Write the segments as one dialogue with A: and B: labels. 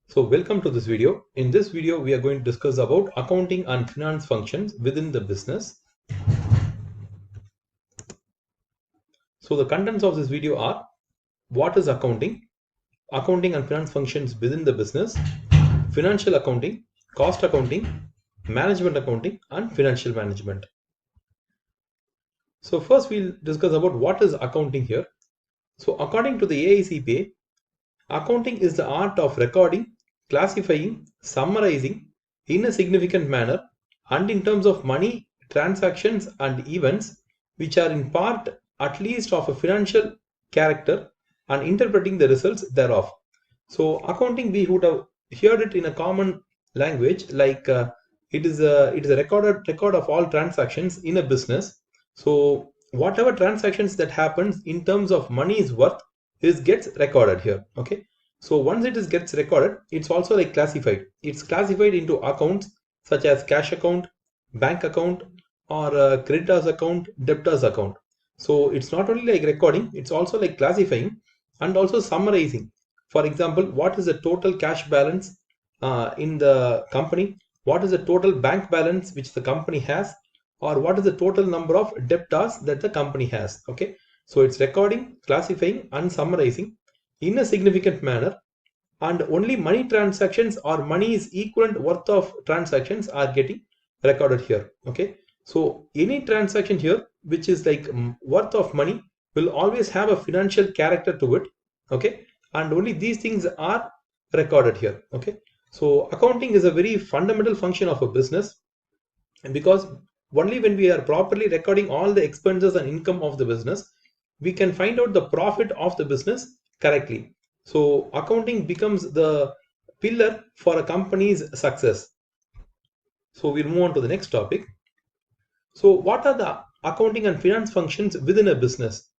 A: So welcome to this video. In this video, we are going to discuss about accounting and finance functions within the business. So the contents of this video are: what is accounting, accounting and finance functions within the business, financial accounting, cost accounting, management accounting, and financial management. So first we'll discuss about what is accounting here. So according to the AICPA, accounting is the art of recording, classifying, summarizing in a significant manner and in terms of money, transactions, and events which are in part at least of a financial character and interpreting the results thereof. So, accounting, we would have heard it in a common language like it is a record of all transactions in a business. So, whatever transactions that happens in terms of money is worth is gets recorded here. Okay, so once it is gets recorded, it's also like classified. It's classified into accounts such as cash account, bank account, or creditors account, debtors account. So it's not only like recording, it's also like classifying and also summarizing. For example, what is the total cash balance in the company? What is the total bank balance which the company has? Or what is the total number of debtors that the company has? Okay, so it's recording, classifying, and summarizing in a significant manner, and only money transactions or money is equivalent worth of transactions are getting recorded here. Okay, so any transaction here which is like worth of money will always have a financial character to it. Okay, and only these things are recorded here. Okay, so accounting is a very fundamental function of a business, because only when we are properly recording all the expenses and income of the business, we can find out the profit of the business correctly. So accounting becomes the pillar for a company's success. So we'll move on to the next topic. So what are the accounting and finance functions within a business?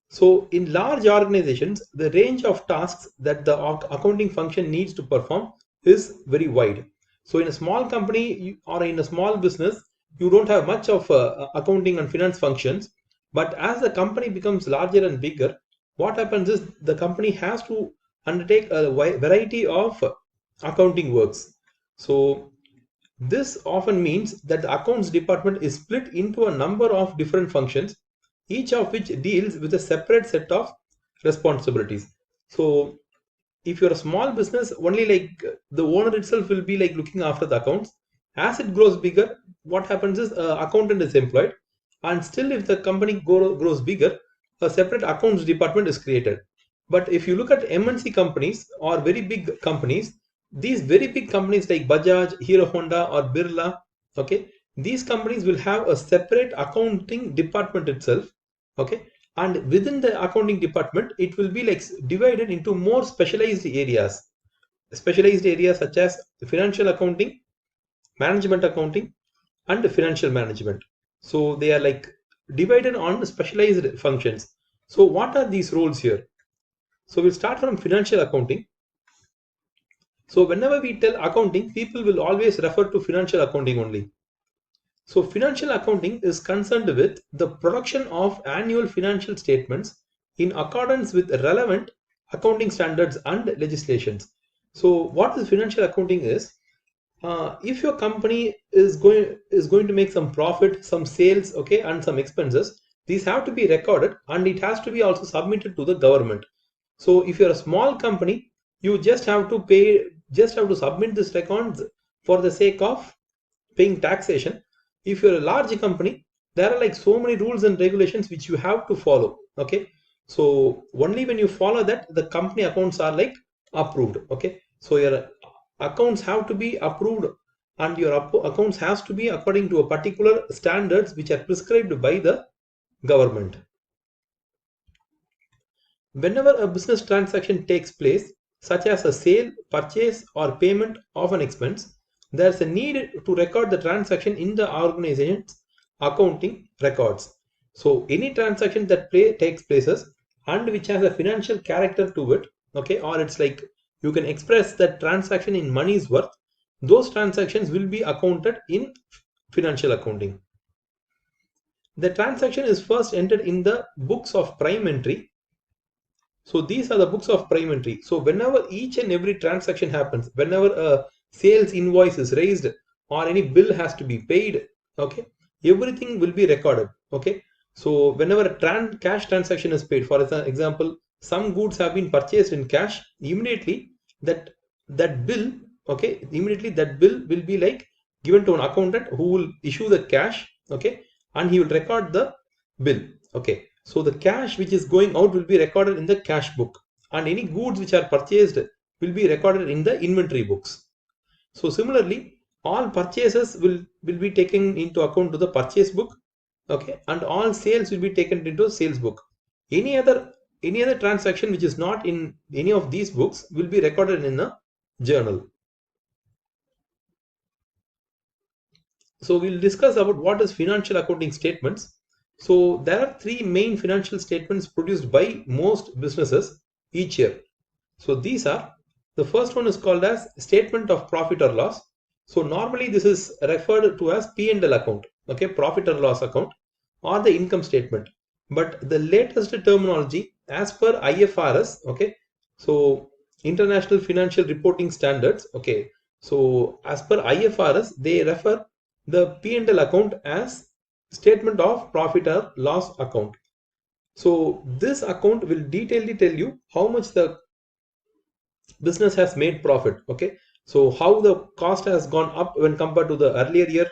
A: So in large organizations, the range of tasks that the accounting function needs to perform is very wide. So in a small company or in a small business, you don't have much of accounting and finance functions. But as the company becomes larger and bigger, what happens is the company has to undertake a variety of accounting works. So this often means that the accounts department is split into a number of different functions, each of which deals with a separate set of responsibilities. So if you're a small business, only like the owner itself will be like looking after the accounts. As it grows bigger, what happens is accountant is employed, and still if the company grows bigger, a separate accounts department is created. But if you look at MNC companies or very big companies, these very big companies like Bajaj, Hero Honda, or Birla, okay, these companies will have a separate accounting department itself. Okay, and within the accounting department, it will be like divided into more specialized areas such as financial accounting, management accounting, and financial management. So they are like divided on specialized functions. So what are these roles here? So we'll start from financial accounting. So whenever we tell accounting, people will always refer to financial accounting only. So financial accounting is concerned with the production of annual financial statements in accordance with relevant accounting standards and legislations. So what is financial accounting is, if your company is going to make some profit, some sales, okay, and some expenses, these have to be recorded and it has to be also submitted to the government. So if you're a small company, you just have to submit this records for the sake of paying taxation. If you're a large company, there are like so many rules and regulations which you have to follow. Okay, so only when you follow that, the company accounts are like approved. Okay, so your accounts have to be approved, and your accounts has to be according to a particular standards which are prescribed by the government. Whenever a business transaction takes place, such as a sale, purchase, or payment of an expense, there's a need to record the transaction in the organization's accounting records. So any transaction that takes places and which has a financial character to it, okay, or it's like you can express that transaction in money's worth, those transactions will be accounted in financial accounting. The transaction is first entered in the books of prime entry, So these are the books of prime entry. So whenever each and every transaction happens, whenever a sales invoice is raised or any bill has to be paid, okay, everything will be recorded. Okay, so whenever a cash transaction is paid, for example, some goods have been purchased in cash, immediately that bill, okay, immediately that bill will be like given to an accountant who will issue the cash, okay, and he will record the bill. Okay, so the cash which is going out will be recorded in the cash book, and any goods which are purchased will be recorded in the inventory books. So similarly, all purchases will be taken into account to the purchase book, okay, and all sales will be taken into sales book. Any other transaction which is not in any of these books will be recorded in a journal. So we'll discuss about what is financial accounting statements. So there are three main financial statements produced by most businesses each year. So these are, the first one is called as statement of profit or loss. So normally this is referred to as P&L account, okay, profit or loss account, or the income statement. But the latest terminology as per IFRS, okay, so International Financial Reporting Standards, okay, so as per IFRS, they refer the P&L account as statement of profit or loss account. So this account will detailedly tell you how much the business has made profit. Okay, so how the cost has gone up when compared to the earlier year,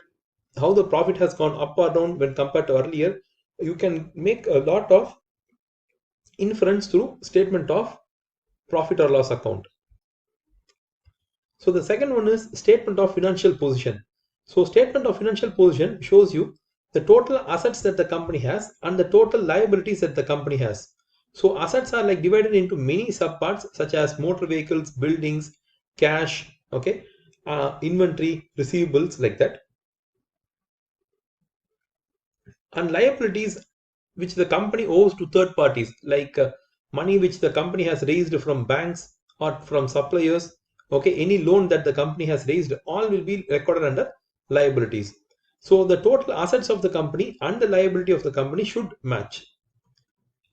A: how the profit has gone up or down when compared to earlier. You can make a lot of inference through statement of profit or loss account. So the second one is statement of financial position. So statement of financial position shows you the total assets that the company has and the total liabilities that the company has. So assets are like divided into many subparts such as motor vehicles, buildings, cash, okay, inventory, receivables, like that. And liabilities which the company owes to third parties, like money which the company has raised from banks or from suppliers, okay, any loan that the company has raised, all will be recorded under liabilities. So the total assets of the company and the liability of the company should match,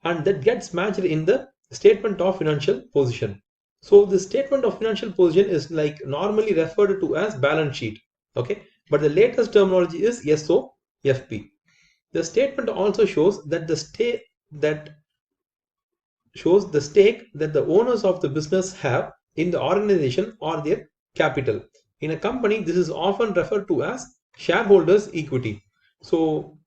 A: and that gets matched in the statement of financial position. So the statement of financial position is like normally referred to as balance sheet, okay, but the latest terminology is SOFP. The statement also shows that the stake that the owners of the business have in the organization or their capital. In a company, this is often referred to as shareholders' equity. So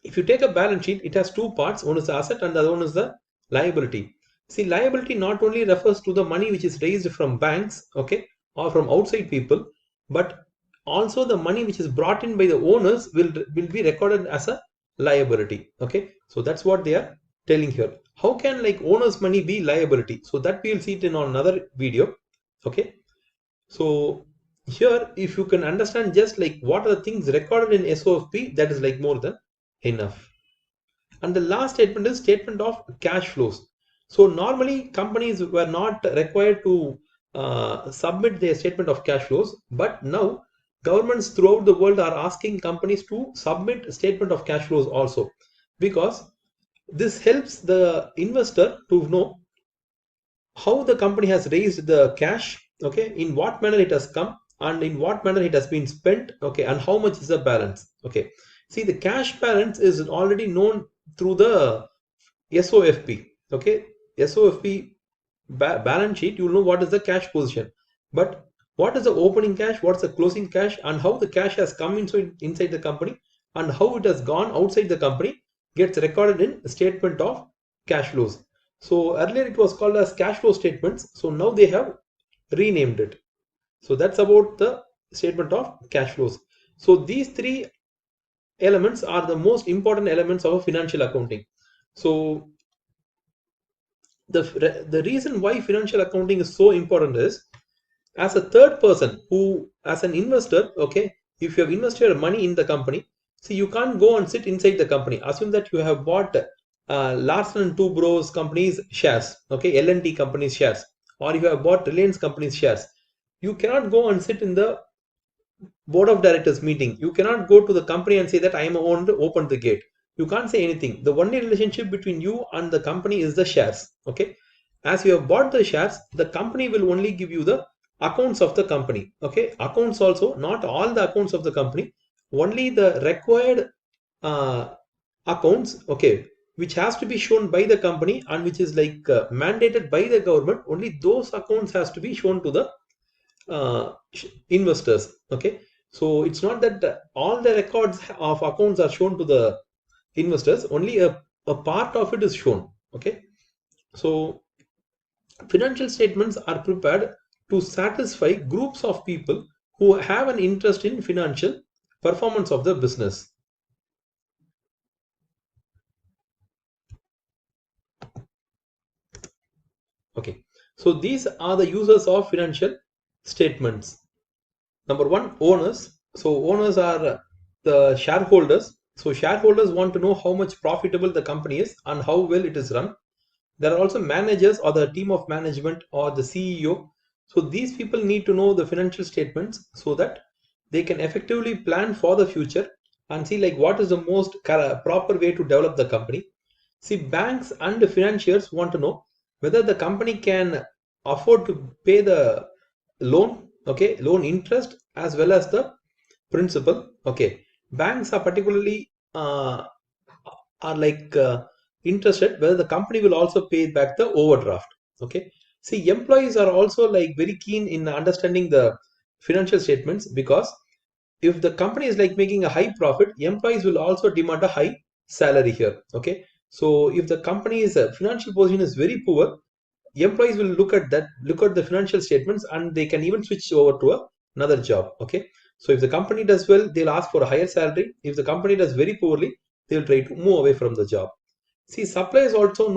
A: if you take a balance sheet, it has two parts. One is the asset and the other one is the liability. See, liability not only refers to the money which is raised from banks, okay, or from outside people, but also the money which is brought in by the owners will be recorded as a liability. Okay, so that's what they are telling here. How can like owners' money be liability? So that we'll see it in another video. Okay, so here if you can understand just like what are the things recorded in SOFP, that is like more than enough. And the last statement is statement of cash flows. So normally companies were not required to submit their statement of cash flows, but now governments throughout the world are asking companies to submit statement of cash flows also, because this helps the investor to know how the company has raised the cash, okay, in what manner it has come and in what manner it has been spent, okay, and how much is the balance. Okay, see, the cash balance is already known through the SOFP. Okay, SOFP balance sheet, you will know what is the cash position, but what is the opening cash, what's the closing cash, and how the cash has come inside the company and how it has gone outside the company gets recorded in statement of cash flows. So earlier it was called as cash flow statements, so now they have renamed it. So that's about the statement of cash flows. So these three elements are the most important elements of financial accounting. So the reason why financial accounting is so important is, as a third person who, as an investor, okay, if you have invested your money in the company, see, you can't go and sit inside the company. Assume that you have bought Larsen and Toubro's companies shares, okay, L&T companies shares, or you have bought Reliance companies shares. You cannot go and sit in the board of directors meeting. You cannot go to the company and say that I am going to open the gate. you can't say anything. The only relationship between you and the company is the shares. Okay, as you have bought the shares, the company will only give you the accounts of the company. Okay, accounts also, not all the accounts of the company, only the required uh, accounts, okay, which has to be shown by the company and which is like mandated by the government. Only those accounts has to be shown to the investors. Okay, so it's not that all the records of accounts are shown to the investors, only a part of it is shown. Okay, so financial statements are prepared to satisfy groups of people who have an interest in financial performance of the business. Okay, so these are the users of financial statements. Number one, owners. So owners are the shareholders. So shareholders want to know how much profitable the company is and how well it is run. There are also managers or the team of management or the CEO. So these people need to know the financial statements so that they can effectively plan for the future and see like what is the most proper way to develop the company. See, banks and financiers want to know whether the company can afford to pay the loan, okay, loan interest as well as the principal. Okay, banks are particularly are like interested whether the company will also pay back the overdraft. Okay, see, employees are also like very keen in understanding the financial statements, because if the company is like making a high profit, employees will also demand a high salary here. Okay, so if the company's financial position is very poor, employees will look at the financial statements and they can even switch over to another job. Okay, so if the company does well, they'll ask for a higher salary. If the company does very poorly, they'll try to move away from the job. See, suppliers also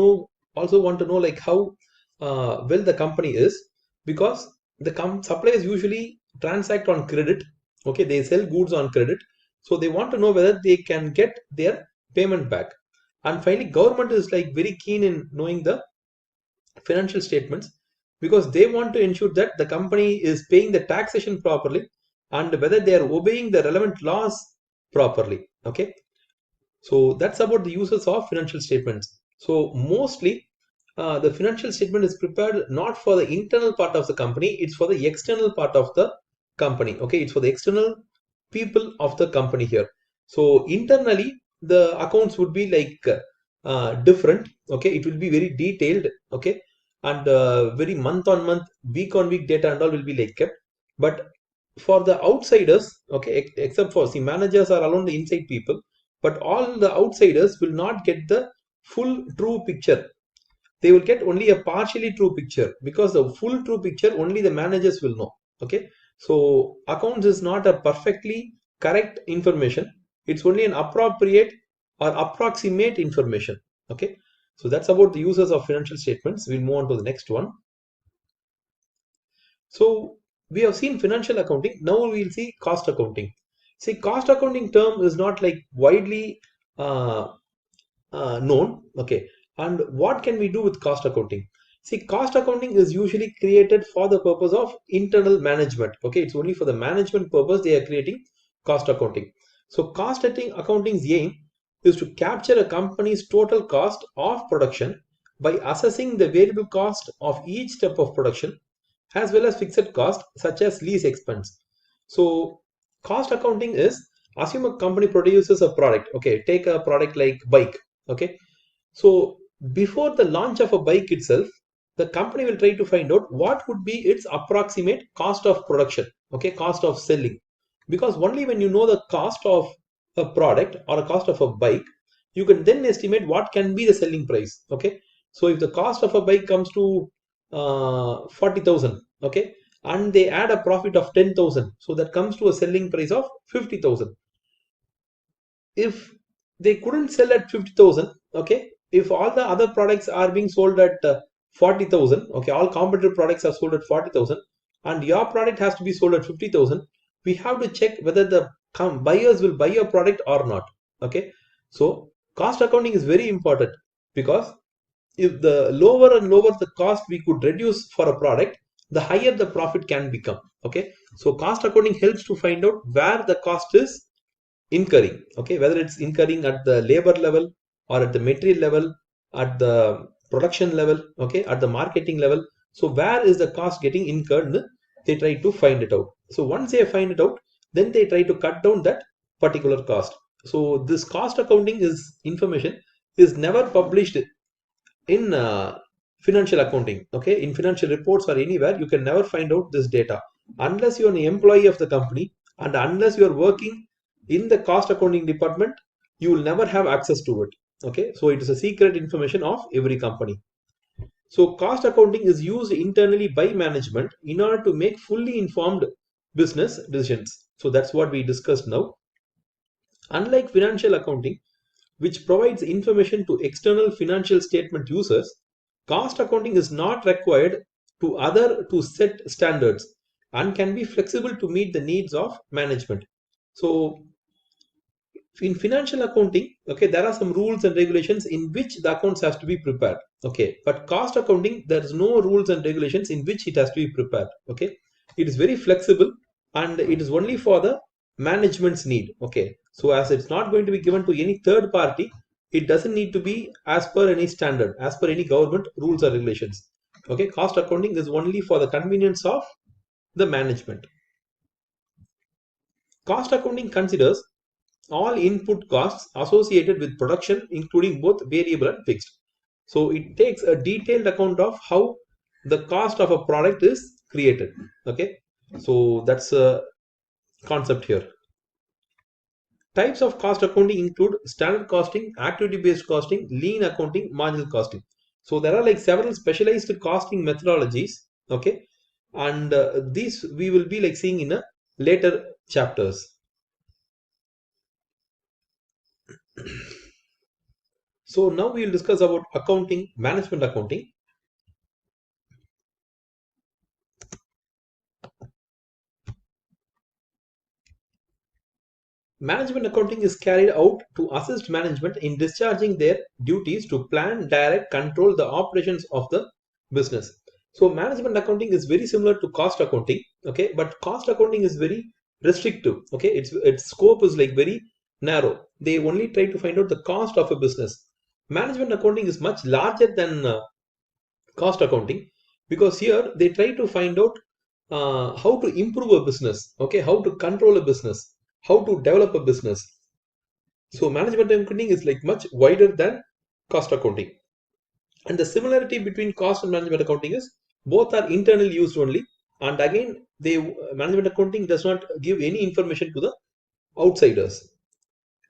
A: want to know like how well the company is, because the suppliers usually transact on credit. Okay, they sell goods on credit, so they want to know whether they can get their payment back. And finally, government is like very keen in knowing the financial statements, because they want to ensure that the company is paying the taxation properly and whether they are obeying the relevant laws properly. Okay, so that's about the uses of financial statements. So mostly the financial statement is prepared not for the internal part of the company, it's for the external part of the company. Okay, it's for the external people of the company here. So internally, the accounts would be like different. Okay, it will be very detailed. Okay, and very month on month, week on week data and all will be like kept. But for the outsiders, okay, except for the managers are alone the inside people, but all the outsiders will not get the full true picture. They will get only a partially true picture, because the full true picture only the managers will know. Okay, so accounts is not a perfectly correct information, it's only an appropriate or approximate information. Okay, so that's about the uses of financial statements. We'll move on to the next one. So we have seen financial accounting. Now we'll see cost accounting. See, cost accounting term is not like widely uh, known. Okay, and what can we do with cost accounting? See, cost accounting is usually created for the purpose of internal management. Okay, it's only for the management purpose they are creating cost accounting. So cost accounting's aim is to capture a company's total cost of production by assessing the variable cost of each step of production as well as fixed cost such as lease expense. So cost accounting is, assume a company produces a product. Okay, take a product like bike. Okay, so before the launch of a bike itself, the company will try to find out what would be its approximate cost of production. Okay, cost of selling, because only when you know the cost of a product or a cost of a bike, you can then estimate what can be the selling price. Okay, so if the cost of a bike comes to 40,000, okay, and they add a profit of 10,000, so that comes to a selling price of 50,000. If they couldn't sell at 50,000, okay, if all the other products are being sold at 40,000, okay, all competitive products are sold at 40,000 and your product has to be sold at 50,000, we have to check whether the buyers will buy your product or not. Okay, so cost accounting is very important, because if the lower and lower the cost we could reduce for a product, the higher the profit can become. Okay, so cost accounting helps to find out where the cost is incurring, okay, whether it's incurring at the labor level or at the material level, at the production level, okay, at the marketing level. So where is the cost getting incurred? They try to find it out. So once they find it out, then they try to cut down that particular cost. So this cost accounting is information is never published in financial accounting, okay, in financial reports or anywhere. You can never find out this data unless you're an employee of the company, and unless you're working in the cost accounting department, you will never have access to it, okay. So it is a secret information of every company. So cost accounting is used internally by management in order to make fully informed business decisions. So that's what we discussed now. Unlike financial accounting, which provides information to external financial statement users, cost accounting is not required to set standards and can be flexible to meet the needs of management. So in financial accounting, okay, there are some rules and regulations in which the accounts has to be prepared, okay, but cost accounting, there is no rules and regulations in which it has to be prepared, okay. It is very flexible and it is only for the management's need, okay. So as it's not going to be given to any third party, it doesn't need to be as per any standard, as per any government rules or regulations, okay. Cost accounting is only for the convenience of the management. Cost accounting considers all input costs associated with production, including both variable and fixed. So it takes a detailed account of how the cost of a product is created, okay. So that's a concept here. Types of cost accounting include standard costing, activity based costing, lean accounting, marginal costing. So there are like several specialized costing methodologies, okay, and these we will be like seeing in a later chapters. So now we will discuss about accounting, management accounting. Management accounting is carried out to assist management in discharging their duties to plan, direct, control the operations of the business. So management accounting is very similar to cost accounting, okay, but cost accounting is very restrictive, okay. Its scope is like very narrow. They only try to find out the cost of a business. Management accounting is much larger than cost accounting, because here they try to find out how to improve a business, okay, how to control a business, how to develop a business. So management accounting is like much wider than cost accounting. And the similarity between cost and management accounting is both are internally used only. And again, management accounting does not give any information to the outsiders.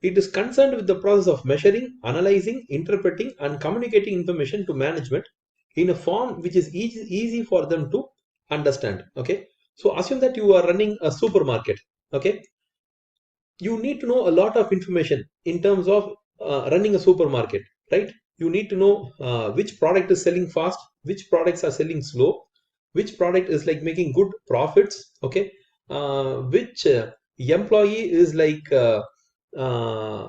A: It is concerned with the process of measuring, analyzing, interpreting, and communicating information to management in a form which is easy for them to understand. Okay. So assume that you are running a supermarket. Okay. You need to know a lot of information in terms of running a supermarket, right? You need to know which product is selling fast, which products are selling slow, which product is like making good profits, okay, which employee uh,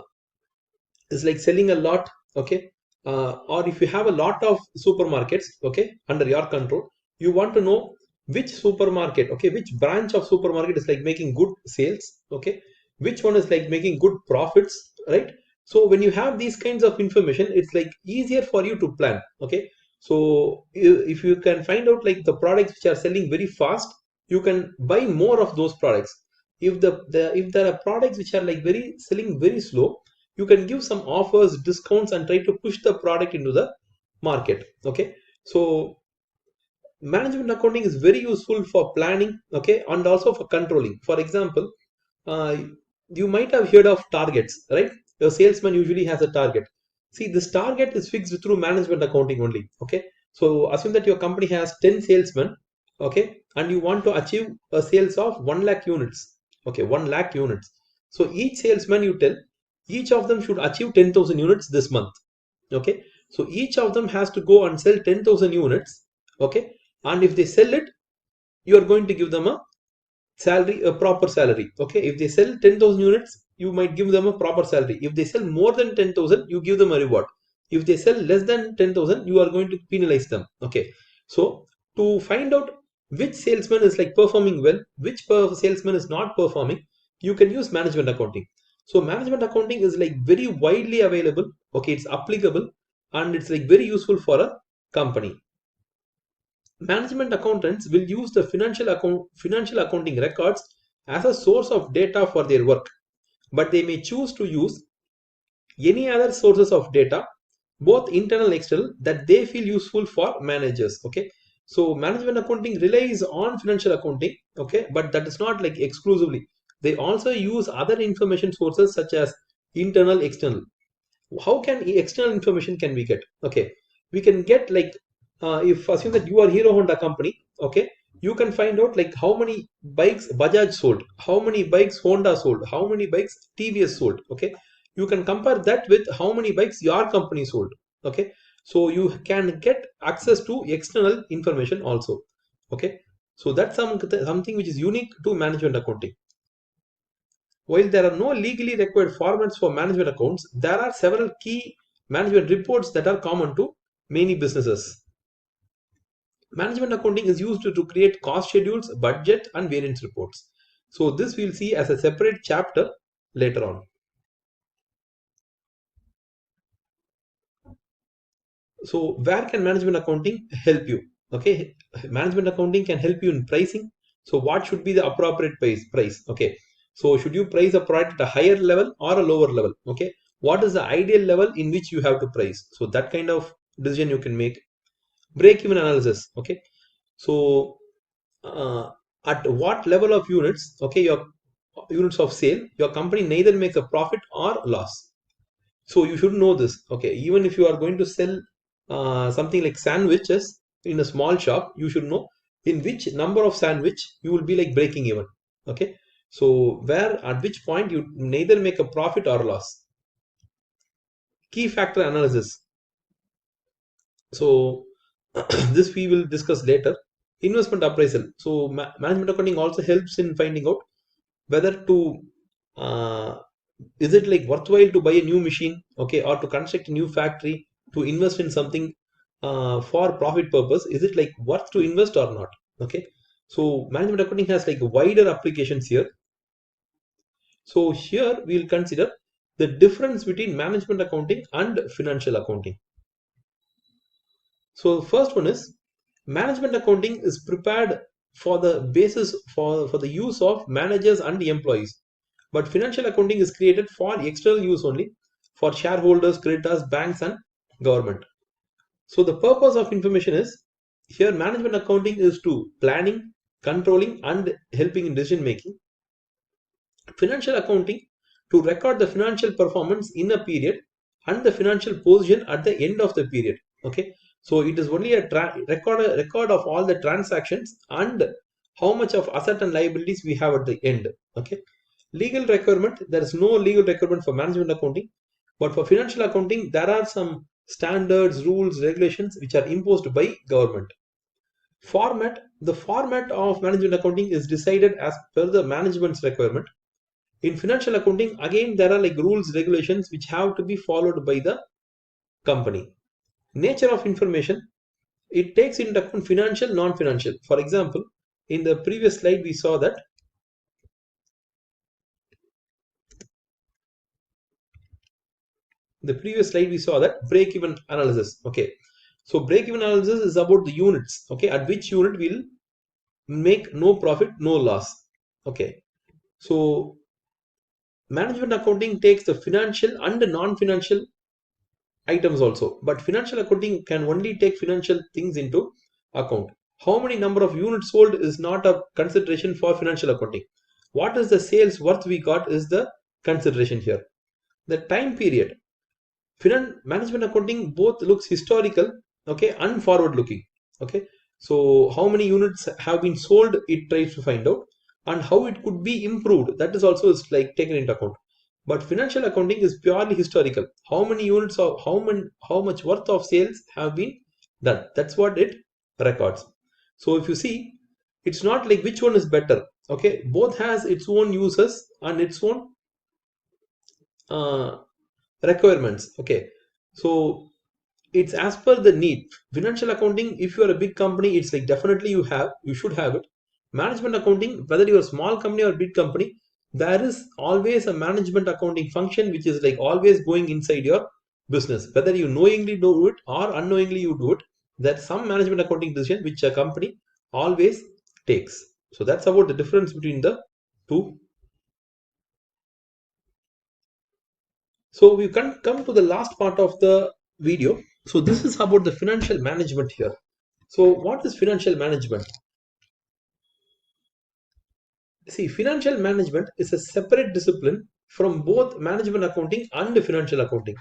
A: is like selling a lot, okay, or if you have a lot of supermarkets, okay, under your control, you want to know which supermarket, okay, which branch of supermarket is like making good sales, okay, which one is like making good profits, right? So when you have these kinds of information, it's like easier for you to plan, okay. So if you can find out like the products which are selling very fast, you can buy more of those products. If if there are products which are like very selling very slow, you can give some offers, discounts, and try to push the product into the market, okay. So management accounting is very useful for planning, okay, and also for controlling. For example, uh, you might have heard of targets, right? The salesman usually has a target. See, this target is fixed through management accounting only, okay. So assume that your company has 10 salesmen, okay, and you want to achieve a sales of 1 lakh units, okay, 1 lakh units. So each salesman, you tell each of them should achieve 10,000 units this month, okay. So each of them has to go and sell 10,000 units, okay. And if they sell it, you are going to give them a salary, a proper salary, okay. If they sell 10,000 units, you might give them a proper salary. If they sell more than 10,000, you give them a reward. If they sell less than 10,000, you are going to penalize them, okay. So to find out which salesman is like performing well, which salesman is not performing, you can use management accounting. So management accounting is like very widely available. Okay, it's applicable and it's like very useful for a company. Management accountants will use the financial accounting records as a source of data for their work, but they may choose to use any other sources of data, both internal and external, that they feel useful for managers. Okay, so management accounting relies on financial accounting, okay, but that is not like exclusively. They also use other information sources such as internal, external. How can external information can we get? Okay, we can get like if assume that you are Hero Honda company, okay, you can find out like how many bikes Bajaj sold, how many bikes Honda sold, how many bikes TVS sold. Okay, you can compare that with how many bikes your company sold. Okay, so you can get access to external information also. Okay, so that's something which is unique to management accounting. While there are no legally required formats for management accounts, there are several key management reports that are common to many businesses. Management accounting is used to create cost schedules, budget, and variance reports. So this we'll see as a separate chapter later on. So where can management accounting help you? Okay, management accounting can help you in pricing. So what should be the appropriate price? Okay, so should you price a product at a higher level or a lower level? Okay, what is the ideal level in which you have to price? So that kind of decision you can make. Break even analysis. Okay, so uh, at what level of units, okay, your units of sale, your company neither makes a profit or loss. So you should know this. Okay, even if you are going to sell something like sandwiches in a small shop, you should know in which number of sandwich you will be like breaking even. Okay, so where at which point you neither make a profit or loss. Key factor analysis. So this we will discuss later. Investment appraisal. So management accounting also helps in finding out whether to uh, is it like worthwhile to buy a new machine, okay, or to construct a new factory, to invest in something for profit purpose. Is it like worth to invest or not? Okay, so management accounting has like wider applications here. So here we'll consider the difference between management accounting and financial accounting. So first one is management accounting is prepared for the basis for the use of managers and employees. But financial accounting is created for external use only for shareholders, creditors, banks, and government. So the purpose of information is here management accounting is to planning, controlling, and helping in decision making. Financial accounting to record the financial performance in a period and the financial position at the end of the period. Okay, so it is only a record of all the transactions and how much of asset and liabilities we have at the end. Okay, legal requirement, there is no legal requirement for management accounting, but for financial accounting there are some standards, rules, regulations which are imposed by government. Format, the format of management accounting is decided as per the management's requirement. In financial accounting, again, there are like rules, regulations which have to be followed by the company. Nature of information, it takes into account financial, non-financial. For example, in the previous slide, we saw that break-even analysis. Okay, so break-even analysis is about the units. Okay, at which unit will make no profit, no loss. Okay, so management accounting takes the financial and the non-financial items also, but financial accounting can only take financial things into account. How many number of units sold is not a consideration for financial accounting. What is the sales worth we got is the consideration here. The time period, management accounting both looks historical, okay, and forward looking. Okay, so how many units have been sold, it tries to find out, and how it could be improved, that is also is like taken into account. But financial accounting is purely historical. How many units of how much worth of sales have been done, that's what it records. So if you see, it's not like which one is better. Okay, both has its own uses and its own uh, requirements. Okay, so it's as per the need. Financial accounting, if you are a big company, it's like definitely you should have it. Management accounting, whether you're a small company or big company, there is always a management accounting function which is like always going inside your business. Whether you knowingly do it or unknowingly you do it, there's some management accounting decision which a company always takes. So that's about the difference between the two. So we can come to the last part of the video. So this is about the financial management here. So what is financial management? See, financial management is a separate discipline from both management accounting and financial accounting.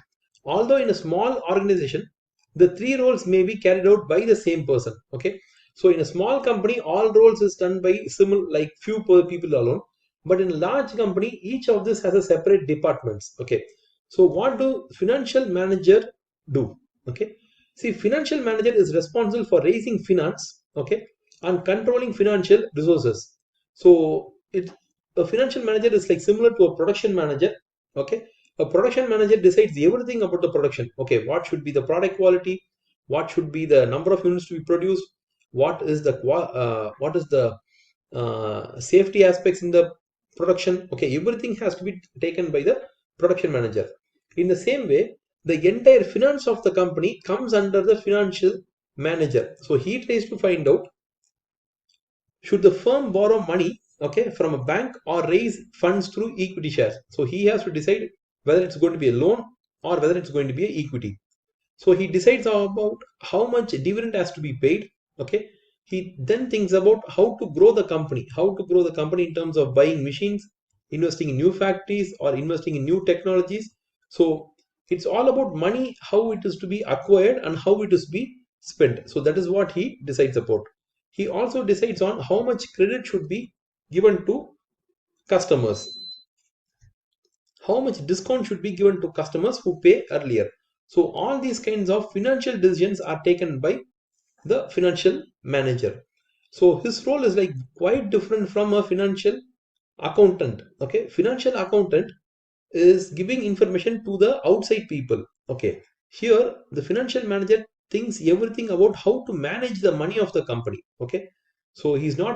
A: Although in a small organization, the three roles may be carried out by the same person. Okay, so in a small company, all roles is done by similar, like few people alone. But in a large company, each of this has a separate departments. Okay, so what do financial manager do? Okay, see, financial manager is responsible for raising finance. Okay, and controlling financial resources. So a financial manager is like similar to a production manager. Okay, a production manager decides everything about the production. Okay, what should be the product quality, what should be the number of units to be produced, what is the safety aspects in the production. Okay, everything has to be taken by the production manager. In the same way, the entire finance of the company comes under the financial manager. So he tries to find out, should the firm borrow money, okay, from a bank or raise funds through equity shares? So he has to decide whether it's going to be a loan or whether it's going to be a equity. So he decides about how much dividend has to be paid. Okay, he then thinks about how to grow the company, in terms of buying machines, investing in new factories, or investing in new technologies. So it's all about money, how it is to be acquired and how it is to be spent. So that is what he decides about. He also decides on how much credit should be given to customers, how much discount should be given to customers who pay earlier. So all these kinds of financial decisions are taken by the financial manager. So his role is like quite different from a financial accountant. Okay, financial accountant is giving information to the outside people. Okay, here the financial manager thinks everything about how to manage the money of the company. Okay, so he's not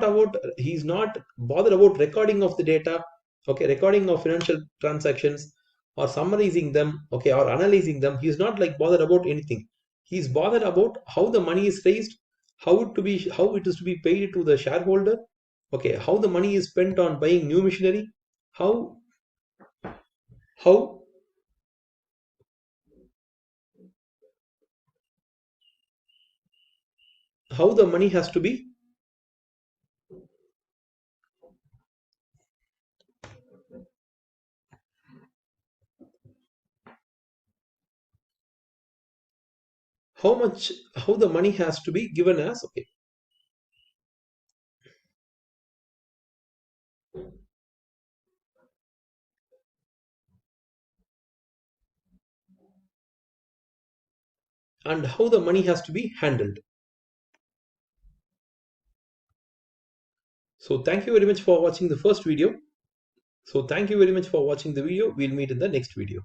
A: bothered about recording of the data. Okay, recording of financial transactions or summarizing them. Okay, or analyzing them. He's not like bothered about anything. He's bothered about how the money is raised, how it is to be paid to the shareholder. Okay, how the money is spent on buying new machinery, how how the money has to be, how the money has to be given as. Okay, and how the money has to be handled. So thank you very much for watching the first video. So thank you very much for watching the video. We'll meet in the next video.